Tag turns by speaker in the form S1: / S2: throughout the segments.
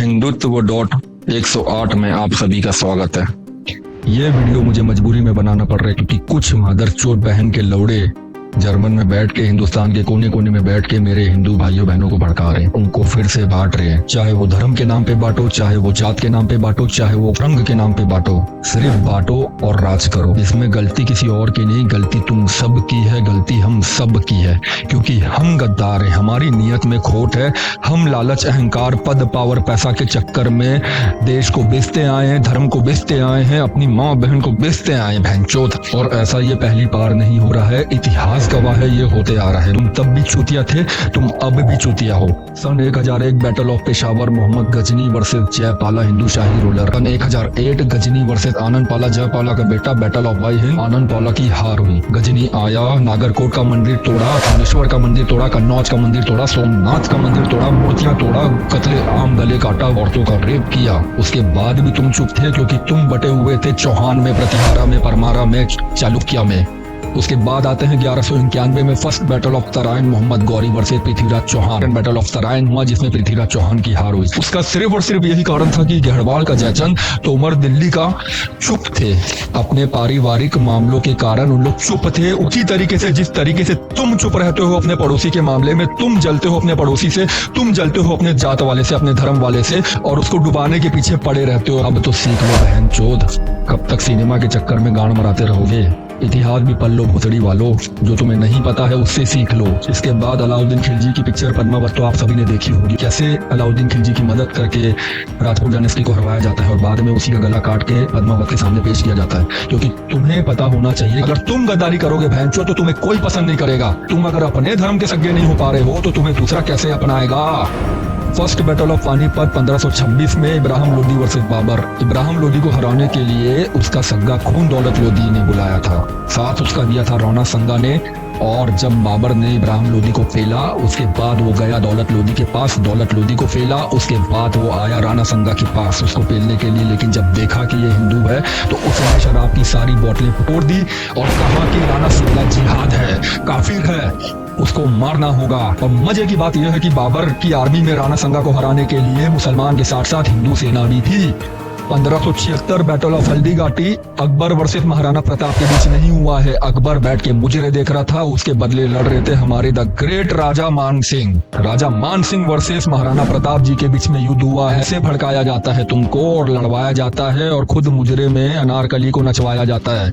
S1: हिंदुत्व.108 में आप सभी का स्वागत है। ये वीडियो मुझे मजबूरी में बनाना पड़ रहा है क्योंकि कुछ मादरचोद बहन के लौड़े जर्मन में बैठ के, हिंदुस्तान के कोने कोने में बैठ के मेरे हिंदू भाइयों बहनों को भड़का रहे हैं, उनको फिर से बांट रहे हैं। चाहे वो धर्म के नाम पे बांटो, चाहे वो जात के नाम पे बांटो, चाहे वो रंग के नाम पे बांटो, सिर्फ बांटो और राज करो। इसमें गलती किसी और की नहीं, गलती तुम सब की है, गलती हम सब की है, क्योंकि हम गद्दार हैं, हमारी नीयत में खोट है। हम लालच, अहंकार, पद, पावर, पैसा के चक्कर में देश को बेचते आए हैं, धर्म को बेचते आए हैं, अपनी माँ बहन को बेचते आए हैं बहनचोद। और ऐसा ये पहली बार नहीं हो रहा है, इतिहास गवाह है, ये होते आ रहा है। तुम तब भी चूतिया थे, तुम अब भी चूतिया हो। सन 1001 battle of Peshawar, Mohammad Ghazni versus Jayapala Hindu Shahi ruler. सन 1008 गजनी वर्सेस आनंद पाला, जयपाला का बेटा, battle of Waihind. Anand Pala की हार हुई। गजनी आया, नागरकोट का मंदिर तोड़ा, थानेश्वर का मंदिर तोड़ा, कन्नौज का मंदिर तोड़ा, सोमनाथ का मंदिर तोड़ा, मूर्तियां तोड़ा, कत्ले आम, गले काटा, औरतों का रेप किया। उसके बाद भी तुम चुप थे क्योंकि तुम बटे हुए थे चौहान में, प्रतिहारा में, परमारा में, चालुक्या में। उसके बाद आते हैं 1191 में first battle of Tarain, Mohammad Ghori versus Prithviraj Chauhan. Battle of Tarain हुआ जिसमें पृथ्वीराज चौहान की हार हुई। उसका सिर्फ और सिर्फ यही कारण था कि गढ़वाल का जयचंद, तोमर दिल्ली का चुप थे। अपने पारिवारिक मामलों के कारण उन लोग चुप थे, उसी तरीके से जिस तरीके से तुम चुप रहते हो अपने पड़ोसी के मामले में। तुम जलते हो अपने पड़ोसी से, तुम जलते हो अपने जात वाले से, अपने धर्म वाले से, और उसको डुबाने के पीछे पड़े रहते हो। अब तो सीख लो बहनचोद, कब तक सिनेमा के चक्कर में गांड मराते रहोगे? इतिहास भी पढ़ लो भोसड़ी वालों, जो तुम्हें नहीं पता है उससे सीख लो। इसके बाद अलाउद्दीन खिलजी की पिक्चर पद्मावत तो आप सभी ने देखी होगी, कैसे अलाउद्दीन खिलजी की मदद करके राजपूत डायनेस्टी को हरवाया जाता है और बाद में उसी का गला काट के पद्मावत के सामने पेश किया जाता है। क्योंकि तुम्हें पता होना चाहिए, अगर तुम गद्दारी करोगे भैंचो तो तुम्हें कोई पसंद नहीं करेगा। तुम अगर अपने धर्म के सगे नहीं हो पा रहे हो तो तुम्हें दूसरा कैसे अपनाएगा? फर्स्ट बैटल ऑफ पानीपत 1526 में इब्राहिम लोदी वर्सेस बाबर। इब्राहिम लोदी को हराने के लिए उसका सगा खून दौलत लोदी ने बुलाया था, साथ उसका दिया था रौना संगा ने। और जब बाबर ने इब्राहिम लोदी को फेला, उसके बाद वो गया दौलत लोदी के पास, दौलत लोदी को फेला, उसके बाद वो आया राणा संगा के पास उसको पेलने के लिए। लेकिन जब देखा कि ये हिंदू है तो उसने शराब की सारी बोतलें फोड़ दी और कहा कि राणा संगा जिहाद है, काफिर है, उसको मारना होगा। और मजे की बात यह है कि बाबर की आर्मी में राणा संगा को हराने के लिए मुसलमान के साथ साथ हिंदू सेना भी थी। 1576 battle of Haldi Ghati, Akbar versus Maharana Pratap के बीच नहीं हुआ है। अकबर बैठ के मुजरे देख रहा था, उसके बदले लड़ रहे थे हमारे द ग्रेट राजा मान सिंह। राजा मान सिंह वर्सेस महाराणा प्रताप जी के बीच में युद्ध हुआ है। ऐसे भड़काया जाता है तुमको और लड़वाया जाता है और खुद मुजरे में अनारकली को नचवाया जाता है।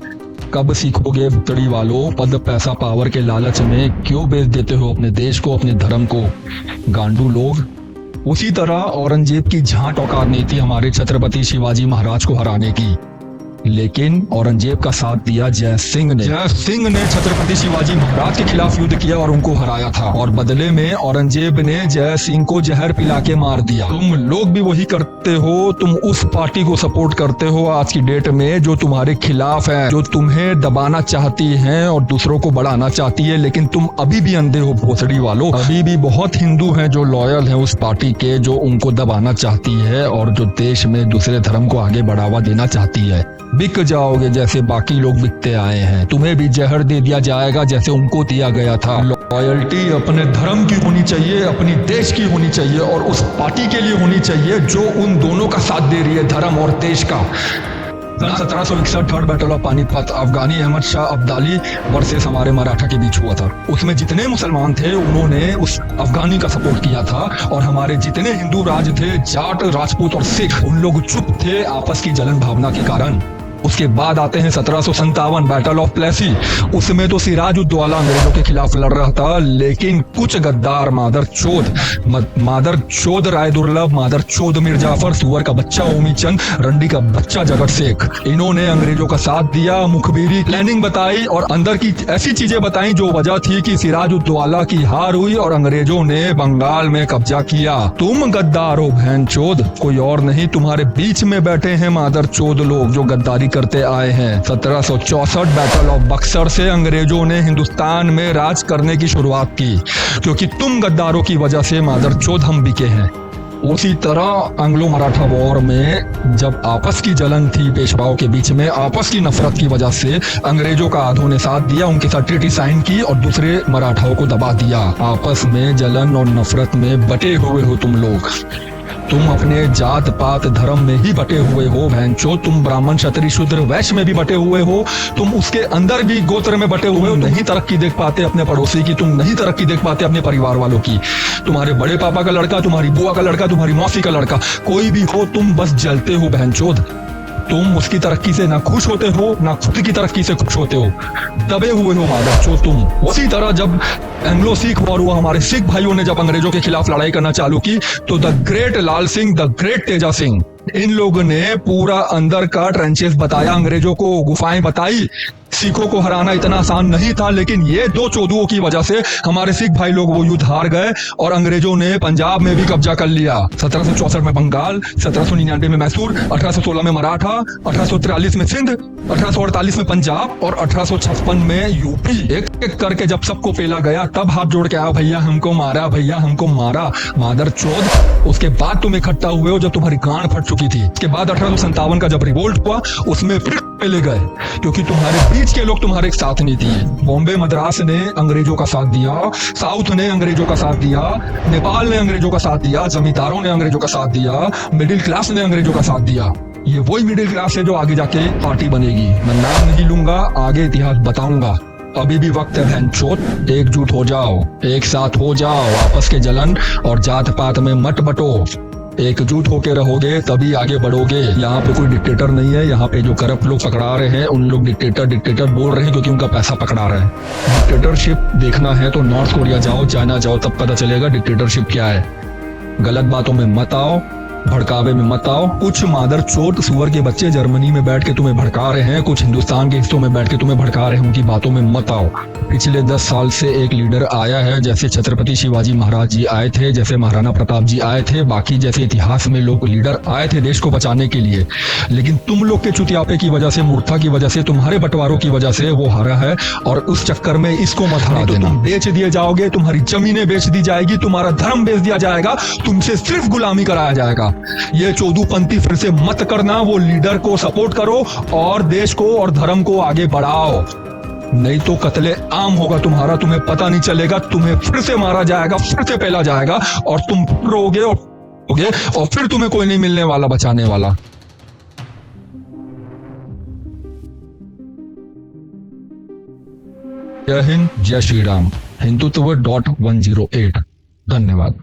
S1: कब सीखोगे भुतड़ी वालों? पद, पैसा, पावर के लालच में क्यों बेच देते हो अपने देश को, अपने धर्म को, गांडू लोग? उसी तरह औरंगजेब की झांट औकात नहीं थी हमारे छत्रपति शिवाजी महाराज को हराने की, लेकिन औरंगजेब का साथ दिया जय सिंह ने। जय सिंह ने छत्रपति शिवाजी महाराज के खिलाफ युद्ध किया और उनको हराया था, और बदले में औरंगजेब ने जय सिंह को जहर पिला के मार दिया। तुम लोग भी वही करते हो, तुम उस पार्टी को सपोर्ट करते हो आज की डेट में जो तुम्हारे खिलाफ है, जो तुम्हें दबाना चाहती है और दूसरों को बढ़ाना चाहती है। लेकिन तुम अभी भी अंधे हो भोसड़ी वालों, अभी भी बहुत हिंदू हैं जो लॉयल हैं उस पार्टी के, जो उनको दबाना चाहती है और जो देश में दूसरे धर्म को आगे बढ़ावा देना चाहती है। बिक जाओगे जैसे बाकी लोग बिकते आए हैं, तुम्हें भी जहर दे दिया जाएगा जैसे उनको दिया गया था। लॉयल्टी अपने धर्म की होनी चाहिए, अपनी देश की होनी चाहिए और उस पार्टी के लिए होनी चाहिए जो उन दोनों का साथ दे रही है, धर्म और देश का। 1761 थर्ड बैटल ऑफ पानीपत, अफगानी अहमद शाह अब्दाली वर्सेस हमारे मराठा के बीच हुआ था। उसमें जितने मुसलमान थे उन्होंने उस अफगानी का सपोर्ट किया था और हमारे जितने हिंदू राज थे, जाट, राजपूत और सिख, उन लोग चुप थे आपस की जलन भावना के कारण। उसके बाद आते हैं 1757 बैटल ऑफ प्लेसी। उसमें तो सिराजुद्दौला अंग्रेजों के खिलाफ लड़ रहा था, लेकिन कुछ गद्दार मादर चोद राय दुर्लभ, मादर चोद मीर जाफर, सुअर का बच्चा ओमी चंद, रंडी का बच्चा जगत शेख, इन्होंने अंग्रेजों का साथ दिया, मुखबिरी प्लानिंग बताई और अंदर की ऐसी चीजें बताई जो वजह थी कि सिराजुद्दौला की हार हुई और अंग्रेजों ने बंगाल में कब्जा किया। तुम गद्दार हो बहनचोद, कोई और नहीं, तुम्हारे बीच में बैठे हैं मादर चोद लोग जो गद्दारी करते आए हैं। 1764 बैटल ऑफ बक्सर से अंग्रेजों ने हिंदुस्तान में राज करने की शुरुआत की, क्योंकि तुम गद्दारों की वजह से मादरचोद हम बिके हैं। उसी तरह एंग्लो मराठा वॉर में जब आपस की जलन थी पेशवाओं के बीच में, आपस की नफरत की वजह से अंग्रेजों का आधों ने साथ दिया, उनके साथ ट्रीटी साइन की और दूसरे मराठाओं को दबा दिया। आपस में जलन और नफरत में बटे हुए हो तुम लोग। तुम अपने जात पात धर्म में ही बटे हुए हो बहनचोद। तुम ब्राह्मण क्षत्रिय शूद्र वैश्य में भी बटे हुए हो, तुम उसके अंदर भी गोत्र में बटे हुए हो। नहीं तरक्की देख पाते अपने पड़ोसी की, तुम नहीं तरक्की देख पाते अपने परिवार वालों की। तुम्हारे बड़े पापा का लड़का, तुम्हारी बुआ का लड़का, तुम्हारी मौसी का लड़का, कोई भी हो, तुम बस जलते हो बहनचोद। तुम उसकी तरक्की से ना खुश होते हो, ना खुद की तरक्की से खुश होते हो। दबे हुए हो मादरचोद तुम। उसी तरह जब एंग्लो सिख वॉर हुआ, हमारे सिख भाइयों ने जब अंग्रेजों के खिलाफ लड़ाई करना चालू की, तो the great Lal Singh, the great Teja Singh, इन लोगों ने पूरा अंदर का ट्रेंचेस बताया, अंग्रेजों को गुफाएं बताई। सिखों को हराना इतना आसान नहीं था, लेकिन ये दो चोदुओं की वजह से हमारे सिख भाई लोग वो युद्ध हार गए और अंग्रेजों ने पंजाब में भी कब्जा कर लिया। 1764 में बंगाल, 1799 में मैसूर, 1816 में मराठा, 1843 में सिंध, 1848 में पंजाब और 1856 में यूपी। एक एक करके जब सबको फेला गया, तब हाथ जोड़ के आया, भैया हमको मारा, भैया हमको मारा मादर चोद। उसके बाद तुम इकट्ठा हुए हो जब तुम्हारी गांड फट चुकी थी। उसके बाद 1857 का जब रिवोल्ट हुआ, उसमें फिर ले गए, क्योंकि तुम्हारे बीच के लोग तुम्हारे साथ नहीं दिए। बॉम्बे मद्रास ने अंग्रेजों का साथ दिया, साउथ ने अंग्रेजों का साथ दिया, नेपाल ने अंग्रेजों का साथ दिया, जमींदारों ने अंग्रेजों का साथ दिया, मिडिल क्लास ने अंग्रेजों का साथ दिया। ये वही मिडिल क्लास है जो आगे जाके पार्टी बनेगी। मैं नाम नहीं लूंगा, आगे इतिहास बताऊंगा। अभी भी वक्त है बहनचोद, एकजुट हो जाओ, एक साथ हो जाओ, आपस के जलन और जात पात में मत बटो। एकजुट होके रहोगे तभी आगे बढ़ोगे। यहाँ पे कोई डिक्टेटर नहीं है, यहाँ पे जो करप्ट लोग पकड़ा रहे हैं उन लोग डिक्टेटर बोल रहे हैं क्योंकि उनका पैसा पकड़ा रहे हैं। डिक्टेटरशिप देखना है तो नॉर्थ कोरिया जाओ, चाइना जाओ, तब पता चलेगा डिक्टेटरशिप क्या है। गलत बातों में मत आओ, भड़कावे में मत आओ। कुछ मादर चोट सुअर के बच्चे जर्मनी में बैठ के तुम्हें भड़का रहे हैं, कुछ हिंदुस्तान के हिस्सों में बैठ के तुम्हें भड़का रहे हैं, उनकी बातों में मत आओ। पिछले 10 साल से एक लीडर आया है, जैसे छत्रपति शिवाजी महाराज जी आए थे, जैसे महाराणा प्रताप जी आए थे, बाकी जैसे इतिहास में लोग लीडर आए थे देश को बचाने के लिए। लेकिन तुम लोग के चुतियापे की वजह से, मूर्खता की वजह से, तुम्हारे बंटवारों की वजह से वो हारा है, और उस चक्कर में इसको मत हरा देना। तुम बेच दिए जाओगे, तुम्हारी जमीनें बेच दी जाएगी, तुम्हारा धर्म बेच दिया जाएगा, तुमसे सिर्फ गुलामी कराया जाएगा। ये चौदूपंथी फिर से मत करना। वो लीडर को सपोर्ट करो और देश को और धर्म को आगे बढ़ाओ, नहीं तो कत्ले आम होगा तुम्हारा। तुम्हें पता नहीं चलेगा, तुम्हें फिर से मारा जाएगा, फिर से पहला जाएगा और तुम रोगे और फिर तुम्हें कोई नहीं मिलने वाला बचाने वाला। जय हिंद, जय श्री राम। हिंदुत्व.108। धन्यवाद।